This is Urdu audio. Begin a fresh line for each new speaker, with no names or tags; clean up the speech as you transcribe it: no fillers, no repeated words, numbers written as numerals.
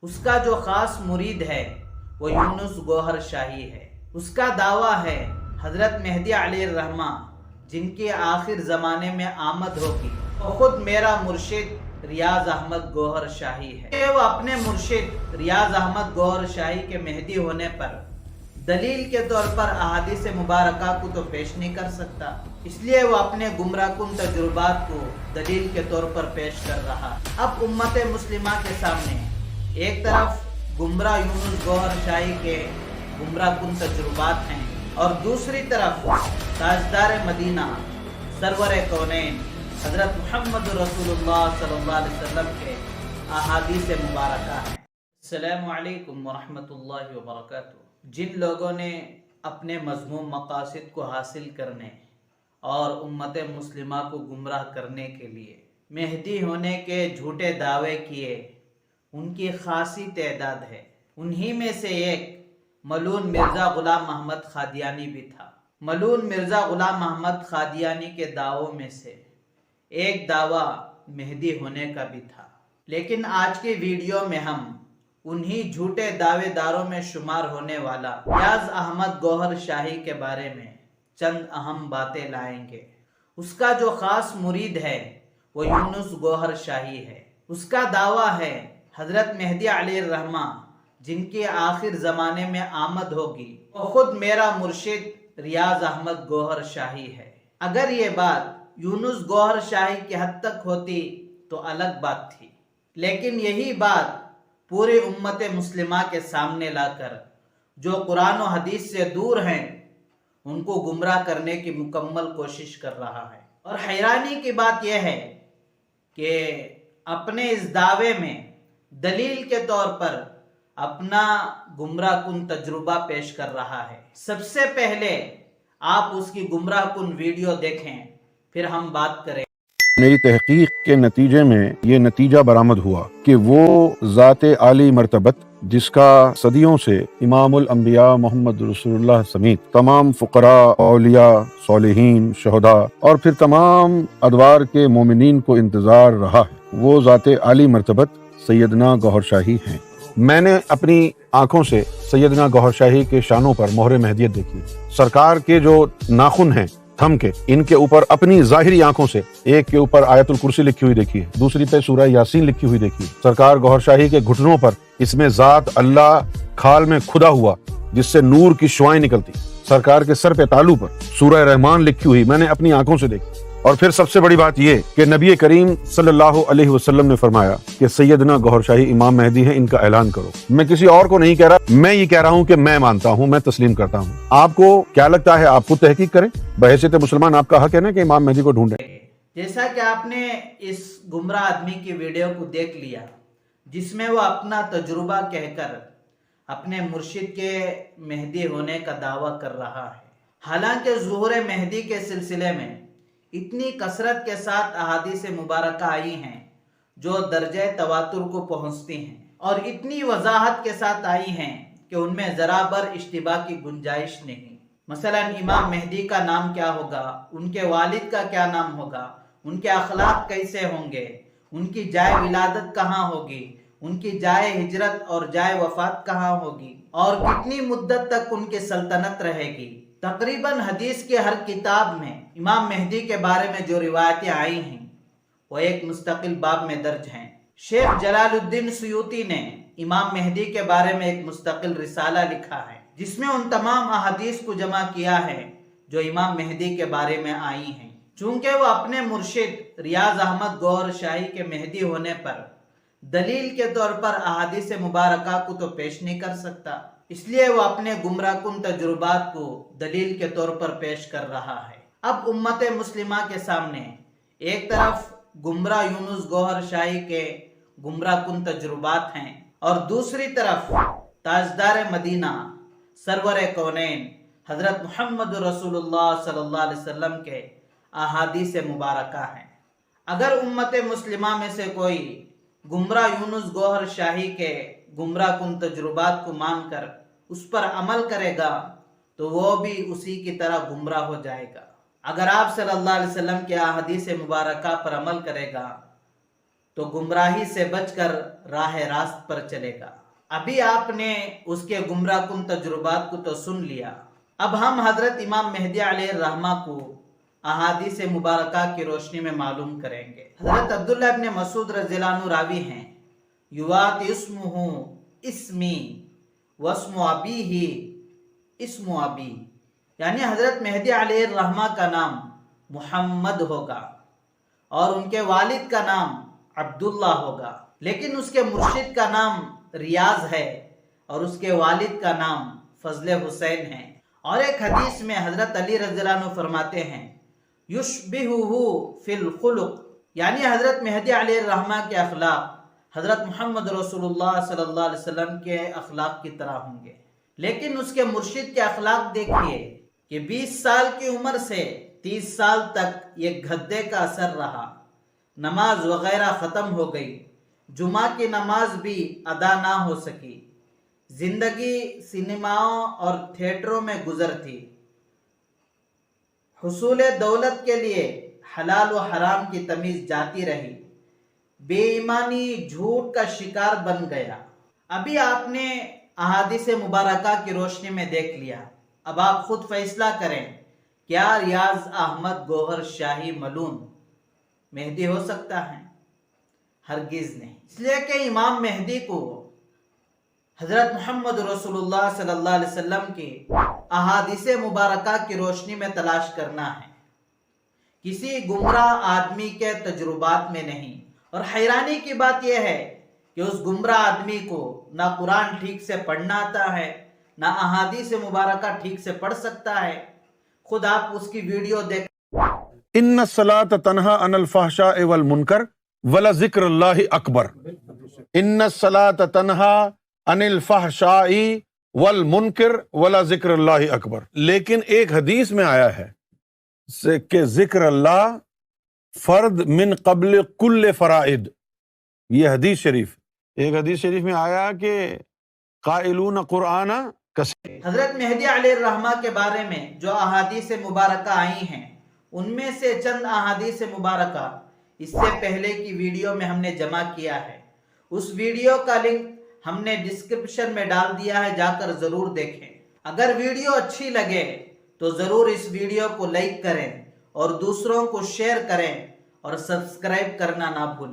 اس کا جو خاص مرید ہے وہ یونس گوہر شاہی ہے۔ اس کا دعویٰ ہے حضرت مہدی علیہ الرحمہ جن کے آخر زمانے میں آمد ہوگی وہ خود میرا مرشد ریاض احمد گوہر شاہی ہے کہ وہ اپنے مرشد ریاض احمد گوہر شاہی کے مہدی ہونے پر دلیل کے طور پر احادیث مبارکہ کو تو پیش نہیں کر سکتا، اس لیے وہ اپنے گمراہ کن تجربات کو دلیل کے طور پر پیش کر رہا۔ اب امت مسلمہ کے سامنے ایک طرف گمراہ یونس گوہر شاہی کے گمراہ کن تجربات ہیں اور دوسری طرف تاجدار مدینہ سرور کونین حضرت محمد رسول اللہ صلی اللہ علیہ وسلم کے احادیث مبارکہ ہیں۔ السلام علیکم ورحمۃ اللہ وبرکاتہ۔ جن لوگوں نے اپنے مذموم مقاصد کو حاصل کرنے اور امت مسلمہ کو گمراہ کرنے کے لیے مہدی ہونے کے جھوٹے دعوے کیے، ان کی خاصی تعداد ہے۔ انہی میں سے ایک ملعون مرزا غلام محمد قادیانی بھی تھا۔ ملعون مرزا غلام محمد قادیانی کے دعووں میں سے ایک دعویٰ مہدی ہونے کا بھی تھا، لیکن آج کی ویڈیو میں ہم انہی جھوٹے دعوے داروں میں شمار ہونے والا ریاض احمد گوہر شاہی کے بارے میں چند اہم باتیں لائیں گے۔ اس کا جو خاص مرید ہے وہ یونس گوہر شاہی ہے۔ اس کا دعویٰ ہے حضرت مہدی علیہ الرحمہ جن کے آخر زمانے میں آمد ہوگی وہ خود میرا مرشد ریاض احمد گوہر شاہی ہے۔ اگر یہ بات یونس گوہر شاہی کی حد تک ہوتی تو الگ بات تھی، لیکن یہی بات پوری امت مسلمہ کے سامنے لا کر جو قرآن و حدیث سے دور ہیں ان کو گمراہ کرنے کی مکمل کوشش کر رہا ہے۔ اور حیرانی کی بات یہ ہے کہ اپنے اس دعوے میں دلیل کے طور پر اپنا گمراہ کن تجربہ پیش کر رہا ہے۔ سب سے پہلے آپ اس کی گمراہ کن ویڈیو دیکھیں، پھر ہم بات کریں۔
میری تحقیق کے نتیجے میں یہ نتیجہ برآمد ہوا کہ وہ ذات عالی مرتبت جس کا صدیوں سے امام الانبیاء محمد رسول اللہ سمیت تمام فقراء، اولیاء، صالحین، شہداء اور پھر تمام ادوار کے مومنین کو انتظار رہا ہے، وہ ذات عالی مرتبت سیدنا گوہر شاہی ہیں۔ میں نے اپنی آنکھوں سے سیدنا گوہر شاہی کے شانوں پر مہر مہدیت دیکھی۔ سرکار کے جو ناخن ہیں تھم کے، ان کے اوپر اپنی ظاہری آنکھوں سے ایک کے اوپر آیت الکرسی لکھی ہوئی دیکھی ہے، دوسری پہ سورہ یاسین لکھی ہوئی دیکھی ہے۔ سرکار گوہر شاہی کے گھٹنوں پر اس میں ذات اللہ کھال میں کھدا ہوا جس سے نور کی شعائیں نکلتی۔ سرکار کے سر پہ تالو پر سورہ رحمان لکھی ہوئی میں نے اپنی آنکھوں سے دیکھی۔ اور پھر سب سے بڑی بات یہ کہ نبی کریم صلی اللہ علیہ وسلم نے فرمایا کہ سیدنا گوہر شاہی امام مہدی ہیں، ان کا اعلان کرو۔ میں کسی اور کو نہیں کہہ رہا، میں یہ کہہ رہا ہوں کہ میں مانتا ہوں، میں تسلیم کرتا ہوں۔ آپ کو کیا لگتا ہے؟ آپ خود تحقیق کریں، بحیثیت مسلمان آپ کا حق ہے نا کہ امام مہدی کو ڈھونڈیں۔
جیسا کہ آپ نے اس گمراہ آدمی کی ویڈیو کو دیکھ لیا جس میں وہ اپنا تجربہ کہہ کر اپنے مرشد کے مہدی ہونے کا دعویٰ کر رہا ہے، حالانکہ ظہور مہدی کے سلسلے میں اتنی کثرت کے ساتھ احادیث مبارکہ آئی ہیں جو درجہ تواتر کو پہنچتی ہیں اور اتنی وضاحت کے ساتھ آئی ہیں کہ ان میں ذرا بر اشتباہ کی گنجائش نہیں۔ مثلا امام مہدی کا نام کیا ہوگا، ان کے والد کا کیا نام ہوگا، ان کے اخلاق کیسے ہوں گے، ان کی جائے ولادت کہاں ہوگی، ان کی جائے ہجرت اور جائے وفات کہاں ہوگی، اور کتنی مدت تک ان کی سلطنت رہے گی۔ تقریباً حدیث کی ہر کتاب میں امام مہدی کے بارے میں جو روایتیں آئی ہیں وہ ایک مستقل باب میں درج ہیں۔ شیخ جلال الدین سیوطی نے امام مہدی کے بارے میں ایک مستقل رسالہ لکھا ہے جس میں ان تمام احادیث کو جمع کیا ہے جو امام مہدی کے بارے میں آئی ہیں۔ چونکہ وہ اپنے مرشد ریاض احمد گوہر شاہی کے مہدی ہونے پر دلیل کے طور پر احادیث مبارکہ کو تو پیش نہیں کر سکتا، اس لیے وہ اپنے گمراہ کن تجربات کو دلیل کے طور پر پیش کر رہا ہے۔ اب امت مسلمہ کے سامنے ایک طرف گمراہ یونس گوہر شاہی کے گمراہ کن تجربات ہیں اور دوسری طرف تاجدار مدینہ سرور کونین حضرت محمد رسول اللہ صلی اللہ علیہ وسلم کے احادیث مبارکہ ہیں۔ اگر امت مسلمہ میں سے کوئی گمراہ یونس گوہر شاہی کے گمراہ کن تجربات کو مان کر اس پر عمل کرے گا تو وہ بھی اسی کی طرح گمراہ ہو جائے گا۔ اگر آپ صلی اللہ علیہ وسلم کے احادیث مبارکہ پر عمل کرے گا تو گمراہی سے بچ کر راہ راست پر چلے گا۔ ابھی آپ نے اس کے گمراہ کن تجربات کو تو سن لیا، اب ہم حضرت امام مہدی علیہ الرحمہ کو احادیث مبارکہ کی روشنی میں معلوم کریں گے۔ حضرت عبداللہ ابن مسعود رضی اللہ عنہ راوی ہیں، یوات اسمہ اسمی واسم ابیہ اسم ابی، یعنی حضرت مہدی علیہ الرحمہ کا نام محمد ہوگا اور ان کے والد کا نام عبداللہ ہوگا، لیکن اس کے مرشد کا نام ریاض ہے اور اس کے والد کا نام فضل حسین ہے۔ اور ایک حدیث میں حضرت علی رضی اللہ عنہ فرماتے ہیں، یشبہہ فی الخلق، یعنی حضرت مہدی علیہ الرحمہ کے اخلاق حضرت محمد رسول اللہ صلی اللہ علیہ وسلم کے اخلاق کی طرح ہوں گے، لیکن اس کے مرشد کے اخلاق دیکھیے کہ 20 سال کی عمر سے 30 سال تک یہ گھدے کا اثر رہا، نماز وغیرہ ختم ہو گئی، جمعہ کی نماز بھی ادا نہ ہو سکی، زندگی سینماؤں اور تھیٹروں میں گزر تھی، حصول دولت کے لیے حلال و حرام کی تمیز جاتی رہی، بے ایمانی جھوٹ کا شکار بن گیا۔ ابھی آپ نے احادیث مبارکہ کی روشنی میں دیکھ لیا، اب آپ خود فیصلہ کریں، کیا ریاض احمد گوہر شاہی ملون مہدی ہو سکتا ہے؟ ہرگز نہیں، اس لیے کہ امام مہدی کو حضرت محمد رسول اللہ صلی اللہ علیہ وسلم کی احادیث مبارکہ کی روشنی میں تلاش کرنا ہے، کسی گمراہ آدمی کے تجربات میں نہیں۔ اور حیرانی کی بات یہ ہے کہ اس گمراہ آدمی کو نہ قرآن ٹھیک سے پڑھنا آتا ہے، نہ احادیث مبارکہ ٹھیک سے پڑھ سکتا ہے۔ خود آپ اس کی ویڈیو دیکھ،
ان الصلاۃ تنہی عن الفحشاء والمنکر ولذکر اللہ اکبر، ان الصلاۃ تنہی عن الفحشاء والمنکر ولذکر اللہ اکبر۔ لیکن ایک حدیث میں آیا ہے کہ ذکر اللہ فرد من قبل کل فرائض، یہ حدیث شریف، ایک حدیث شریف میں آیا کہ قائلون قرآن کثیر۔
حضرت مہدی علیہ الرحمہ کے بارے میں جو احادیث مبارکہ آئی ہیں، ان میں سے چند احادیث مبارکہ اس سے پہلے کی ویڈیو میں ہم نے جمع کیا ہے، اس ویڈیو کا لنک ہم نے ڈسکرپشن میں ڈال دیا ہے، جا کر ضرور دیکھیں۔ اگر ویڈیو اچھی لگے تو ضرور اس ویڈیو کو لائک کریں اور دوسروں کو شیئر کریں اور سبسکرائب کرنا نہ بھولیں۔